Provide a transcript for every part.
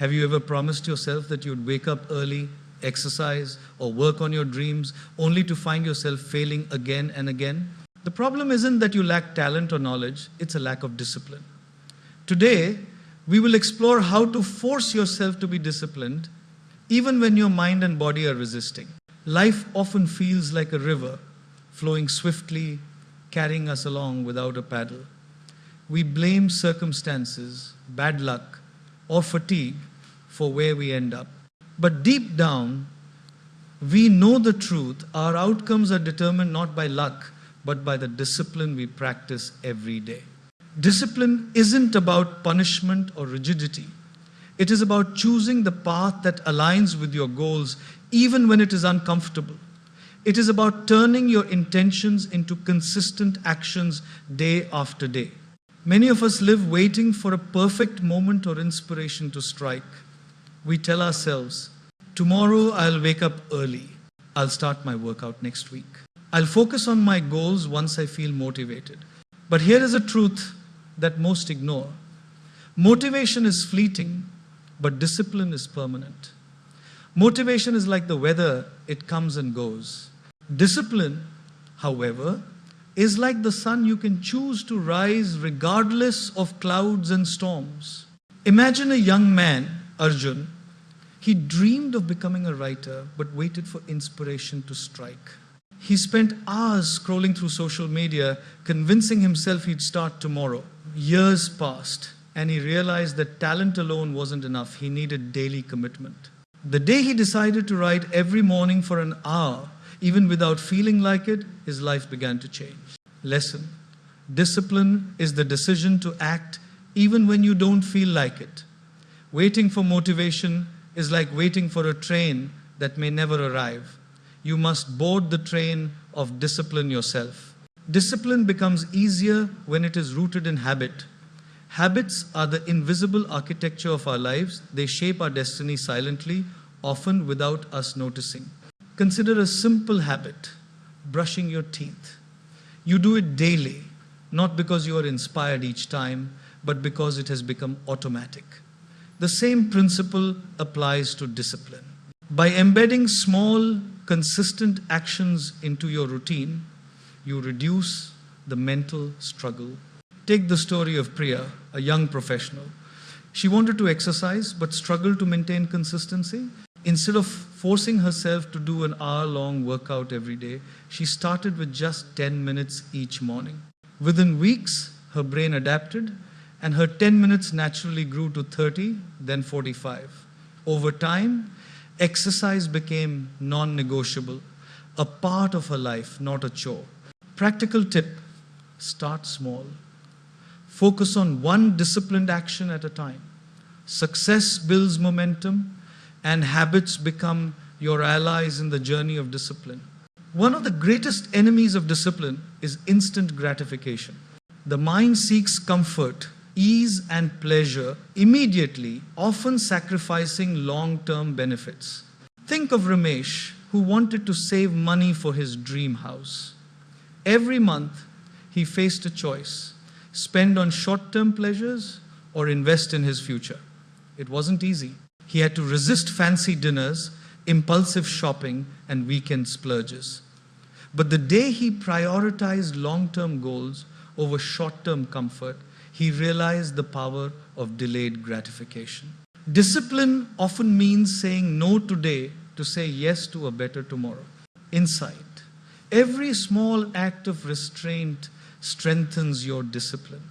Have you ever promised yourself that you'd wake up early, exercise, or work on your dreams, only to find yourself failing again and again? The problem isn't that you lack talent or knowledge, it's a lack of discipline. Today, we will explore how to force yourself to be disciplined, even when your mind and body are resisting. Life often feels like a river, flowing swiftly, carrying us along without a paddle. We blame circumstances, bad luck, or fatigue for where we end up. But deep down, we know the truth. Our outcomes are determined not by luck, but by the discipline we practice every day. Discipline isn't about punishment or rigidity. It is about choosing the path that aligns with your goals, even when it is uncomfortable. It is about turning your intentions into consistent actions day after day. Many of us live waiting for a perfect moment or inspiration to strike. We tell ourselves, tomorrow I'll wake up early. I'll start my workout next week. I'll focus on my goals once I feel motivated. But here is a truth that most ignore. Motivation is fleeting, but discipline is permanent. Motivation is like the weather, it comes and goes. Discipline, however, is like the sun. You can choose to rise regardless of clouds and storms. Imagine a young man, Arjun. He dreamed of becoming a writer, but waited for inspiration to strike. He spent hours scrolling through social media, convincing himself he'd start tomorrow. Years passed, and he realized that talent alone wasn't enough. He needed daily commitment. The day he decided to write every morning for an hour, even without feeling like it, his life began to change. Lesson: discipline is the decision to act even when you don't feel like it. Waiting for motivation is like waiting for a train that may never arrive. You must board the train of discipline yourself. Discipline becomes easier when it is rooted in habit. Habits are the invisible architecture of our lives. They shape our destiny silently, often without us noticing. Consider a simple habit: brushing your teeth. You do it daily, not because you are inspired each time, but because it has become automatic. The same principle applies to discipline. By embedding small, consistent actions into your routine, you reduce the mental struggle. Take the story of Priya, a young professional. She wanted to exercise but struggled to maintain consistency. Instead of forcing herself to do an hour-long workout every day, she started with just 10 minutes each morning. Within weeks, her brain adapted, and her 10 minutes naturally grew to 30, then 45. Over time, exercise became non-negotiable, a part of her life, not a chore. Practical tip: start small. Focus on one disciplined action at a time. Success builds momentum, and habits become your allies in the journey of discipline. One of the greatest enemies of discipline is instant gratification. The mind seeks comfort, ease, and pleasure immediately, often sacrificing long-term benefits. Think of Ramesh, who wanted to save money for his dream house. Every month, he faced a choice: spend on short-term pleasures or invest in his future. It wasn't easy. He had to resist fancy dinners, impulsive shopping, and weekend splurges. But the day he prioritized long-term goals over short-term comfort, he realized the power of delayed gratification. Discipline often means saying no today to say yes to a better tomorrow. Insight: every small act of restraint strengthens your discipline.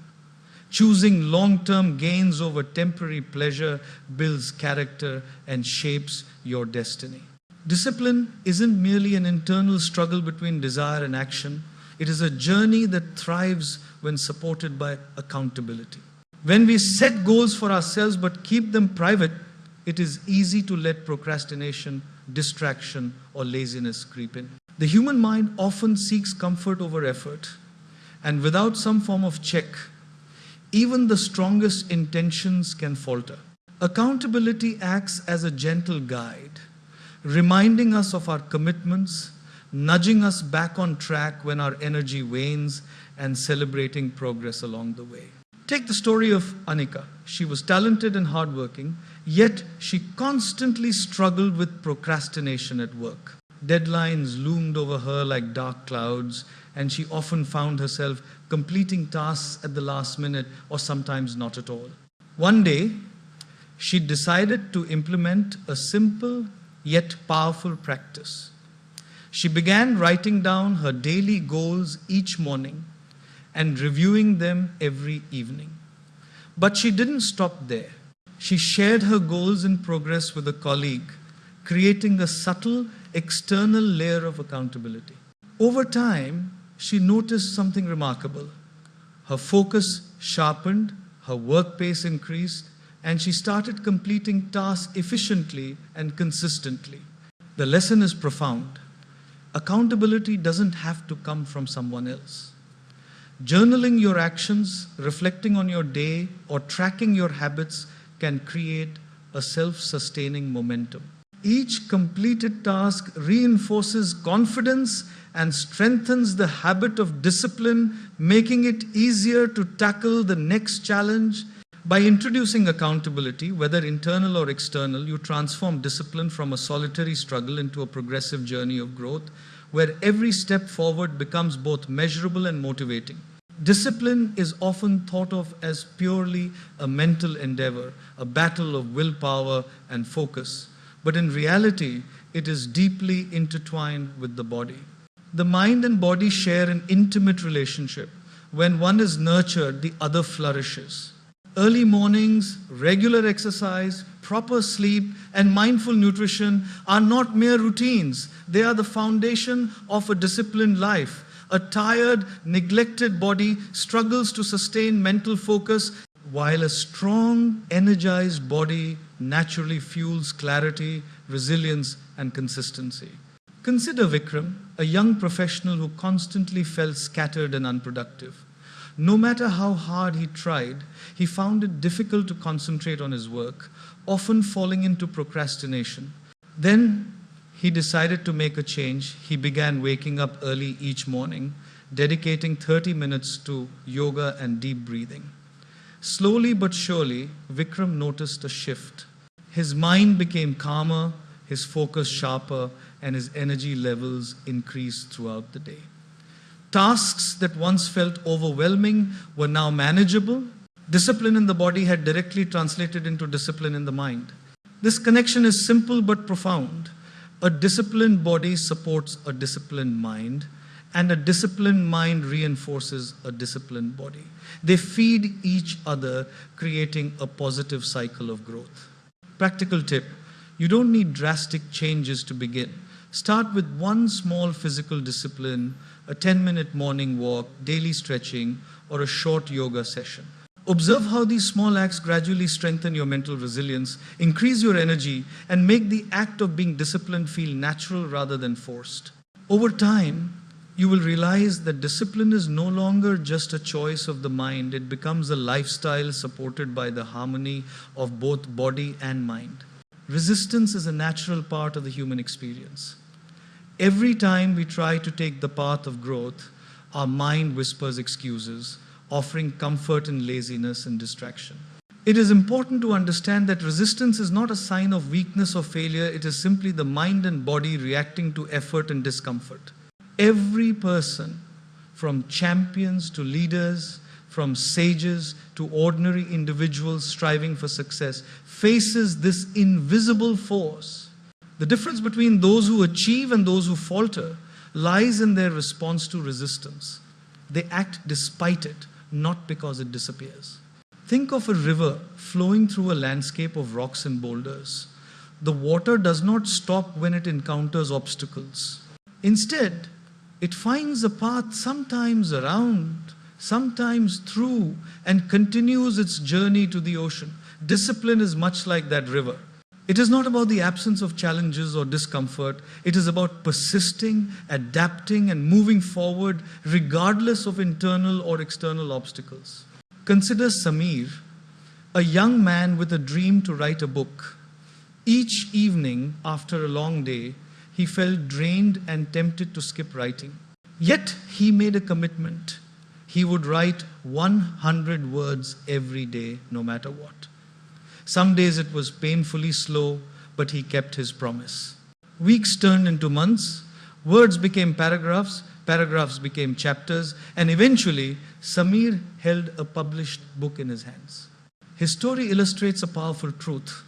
Choosing long-term gains over temporary pleasure builds character and shapes your destiny. Discipline isn't merely an internal struggle between desire and action. It is a journey that thrives when supported by accountability. When we set goals for ourselves but keep them private, it is easy to let procrastination, distraction, or laziness creep in. The human mind often seeks comfort over effort, and without some form of check, even the strongest intentions can falter. Accountability acts as a gentle guide, reminding us of our commitments, nudging us back on track when our energy wanes, and celebrating progress along the way. Take the story of Anika. She was talented and hardworking, yet she constantly struggled with procrastination at work. Deadlines loomed over her like dark clouds, and she often found herself completing tasks at the last minute or sometimes not at all. One day, she decided to implement a simple yet powerful practice. She began writing down her daily goals each morning and reviewing them every evening. But she didn't stop there. She shared her goals and progress with a colleague, creating a subtle external layer of accountability. Over time, she noticed something remarkable. Her focus sharpened, her work pace increased, and she started completing tasks efficiently and consistently. The lesson is profound. Accountability doesn't have to come from someone else. Journaling your actions, reflecting on your day, or tracking your habits can create a self-sustaining momentum. Each completed task reinforces confidence and strengthens the habit of discipline, making it easier to tackle the next challenge. By introducing accountability, whether internal or external, you transform discipline from a solitary struggle into a progressive journey of growth, where every step forward becomes both measurable and motivating. Discipline is often thought of as purely a mental endeavor, a battle of willpower and focus. But in reality, it is deeply intertwined with the body. The mind and body share an intimate relationship. When one is nurtured, the other flourishes. Early mornings, regular exercise, proper sleep, and mindful nutrition are not mere routines. They are the foundation of a disciplined life. A tired, neglected body struggles to sustain mental focus, while a strong, energized body naturally fuels clarity, resilience, and consistency. Consider Vikram, a young professional who constantly felt scattered and unproductive. No matter how hard he tried, he found it difficult to concentrate on his work, often falling into procrastination. Then he decided to make a change. He began waking up early each morning, dedicating 30 minutes to yoga and deep breathing. Slowly but surely, Vikram noticed a shift. His mind became calmer, his focus sharper, and his energy levels increased throughout the day. Tasks that once felt overwhelming were now manageable. Discipline in the body had directly translated into discipline in the mind. This connection is simple but profound. A disciplined body supports a disciplined mind, and a disciplined mind reinforces a disciplined body. They feed each other, creating a positive cycle of growth. Practical tip: you don't need drastic changes to begin. Start with one small physical discipline, a 10-minute morning walk, daily stretching, or a short yoga session. Observe how these small acts gradually strengthen your mental resilience, increase your energy, and make the act of being disciplined feel natural rather than forced. Over time, you will realize that discipline is no longer just a choice of the mind. It becomes a lifestyle supported by the harmony of both body and mind. Resistance is a natural part of the human experience. Every time we try to take the path of growth, our mind whispers excuses, offering comfort in laziness and distraction. It is important to understand that resistance is not a sign of weakness or failure. It is simply the mind and body reacting to effort and discomfort. Every person, from champions to leaders, from sages to ordinary individuals striving for success, faces this invisible force. The difference between those who achieve and those who falter lies in their response to resistance. They act despite it, not because it disappears. Think of a river flowing through a landscape of rocks and boulders. The water does not stop when it encounters obstacles. Instead, it finds a path sometimes around, sometimes through, and continues its journey to the ocean. Discipline is much like that river. It is not about the absence of challenges or discomfort. It is about persisting, adapting, and moving forward regardless of internal or external obstacles. Consider Samir, a young man with a dream to write a book. Each evening after a long day, he felt drained and tempted to skip writing. Yet he made a commitment. he would write 100 words every day, no matter what. Some days it was painfully slow, but he kept his promise. Weeks turned into months, words became paragraphs, paragraphs became chapters, and eventually Samir held a published book in his hands. His story illustrates a powerful truth.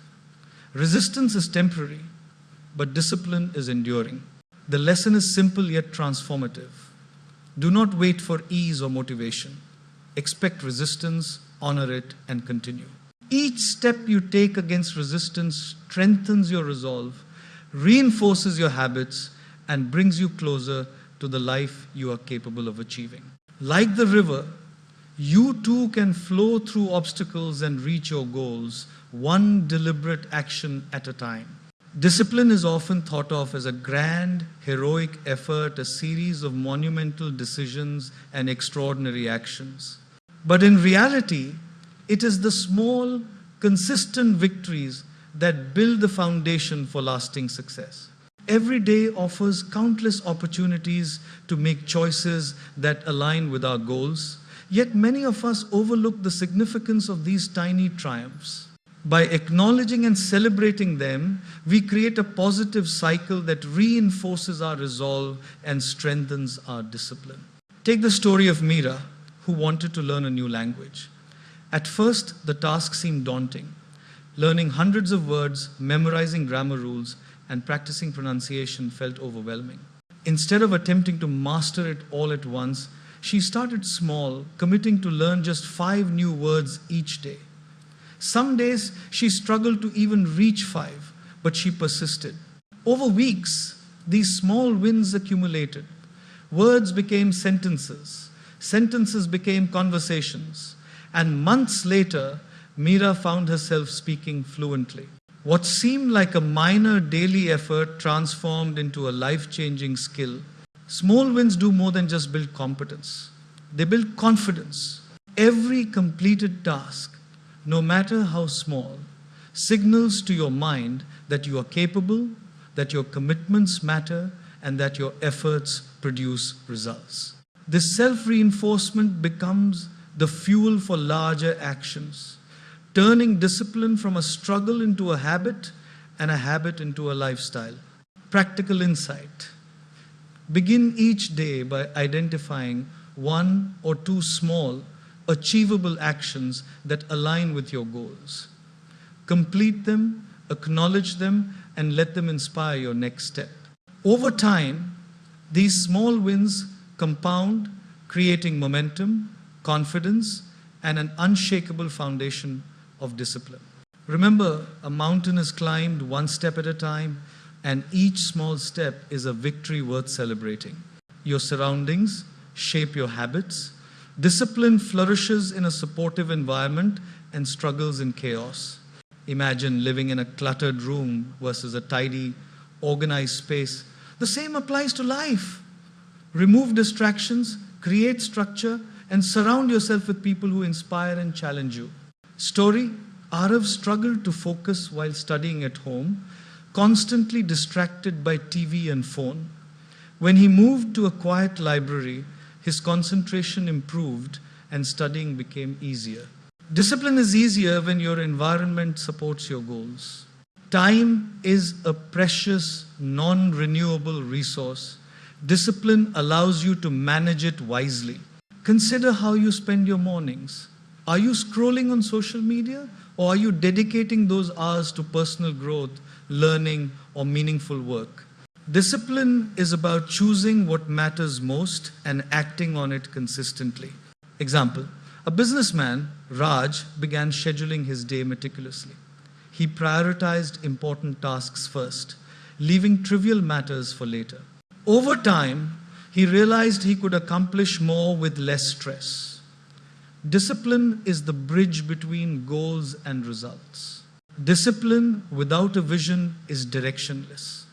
Resistance is temporary, but discipline is enduring. The lesson is simple yet transformative. Do not wait for ease or motivation. Expect resistance, honor it, and continue. Each step you take against resistance strengthens your resolve, reinforces your habits, and brings you closer to the life you are capable of achieving. Like the river, you too can flow through obstacles and reach your goals, one deliberate action at a time. Discipline is often thought of as a grand, heroic effort, a series of monumental decisions and extraordinary actions. But in reality, it is the small, consistent victories that build the foundation for lasting success. Every day offers countless opportunities to make choices that align with our goals, yet many of us overlook the significance of these tiny triumphs. By acknowledging and celebrating them, we create a positive cycle that reinforces our resolve and strengthens our discipline. Take the story of Meera, who wanted to learn a new language. At first, the task seemed daunting. Learning hundreds of words, memorizing grammar rules, and practicing pronunciation felt overwhelming. Instead of attempting to master it all at once, she started small, committing to learn just 5 new words each day. Some days she struggled to even reach 5, but she persisted. Over weeks, these small wins accumulated. Words became sentences, sentences became conversations, and months later, Meera found herself speaking fluently. What seemed like a minor daily effort transformed into a life-changing skill. Small wins do more than just build competence. They build confidence. Every completed task, no matter how small, signals to your mind that you are capable, that your commitments matter, and that your efforts produce results. This self-reinforcement becomes the fuel for larger actions, turning discipline from a struggle into a habit and a habit into a lifestyle. Practical insight. Begin each day by identifying 1 or 2 small, achievable actions that align with your goals. Complete them, acknowledge them, and let them inspire your next step. Over time, these small wins compound, creating momentum, confidence, and an unshakable foundation of discipline. Remember, a mountain is climbed 1 step at a time, and each small step is a victory worth celebrating. Your surroundings shape your habits. Discipline flourishes in a supportive environment and struggles in chaos. Imagine living in a cluttered room versus a tidy, organized space. The same applies to life. Remove distractions, create structure, and surround yourself with people who inspire and challenge you. Story: Arav struggled to focus while studying at home, constantly distracted by TV and phone. When he moved to a quiet library, his concentration improved and studying became easier. Discipline is easier when your environment supports your goals. Time is a precious, non-renewable resource. Discipline allows you to manage it wisely. Consider how you spend your mornings. Are you scrolling on social media, or are you dedicating those hours to personal growth, learning, or meaningful work? Discipline is about choosing what matters most and acting on it consistently. Example: a businessman, Raj, began scheduling his day meticulously. He prioritized important tasks first, leaving trivial matters for later. Over time, he realized he could accomplish more with less stress. Discipline is the bridge between goals and results. Discipline without a vision is directionless.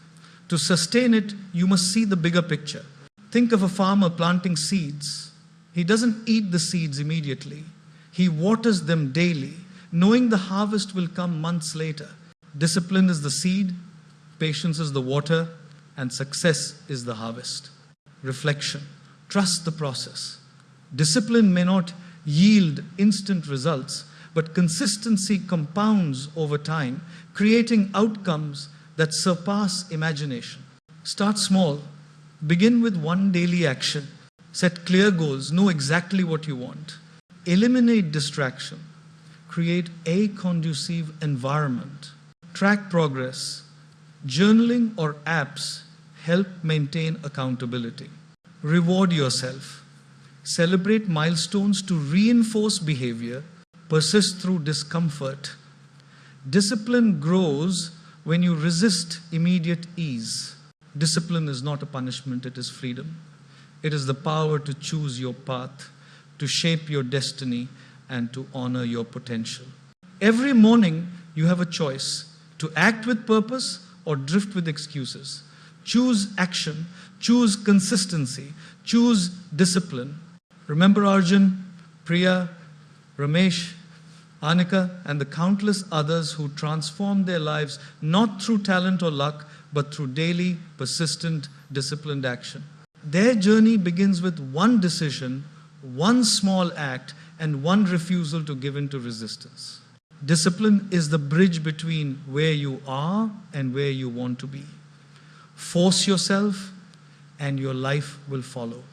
To sustain it, you must see the bigger picture. Think of a farmer planting seeds. He doesn't eat the seeds immediately. He waters them daily, knowing the harvest will come months later. Discipline is the seed, patience is the water, and success is the harvest. Reflection. Trust the process. Discipline may not yield instant results, but consistency compounds over time, creating outcomes that surpass imagination. Start small. Begin with one daily action. Set clear goals. Know exactly what you want. Eliminate distraction. Create a conducive environment. Track progress. Journaling or apps help maintain accountability. Reward yourself. Celebrate milestones to reinforce behavior. Persist through discomfort. Discipline grows when you resist immediate ease. Discipline is not a punishment, it is freedom. It is the power to choose your path, to shape your destiny, and to honor your potential. Every morning, you have a choice to act with purpose or drift with excuses. Choose action, choose consistency, choose discipline. Remember Arjun, Priya, Ramesh, Anika, and the countless others who transformed their lives not through talent or luck, but through daily, persistent, disciplined action. Their journey begins with one decision, one small act, and one refusal to give in to resistance. Discipline is the bridge between where you are and where you want to be. Force yourself, and your life will follow.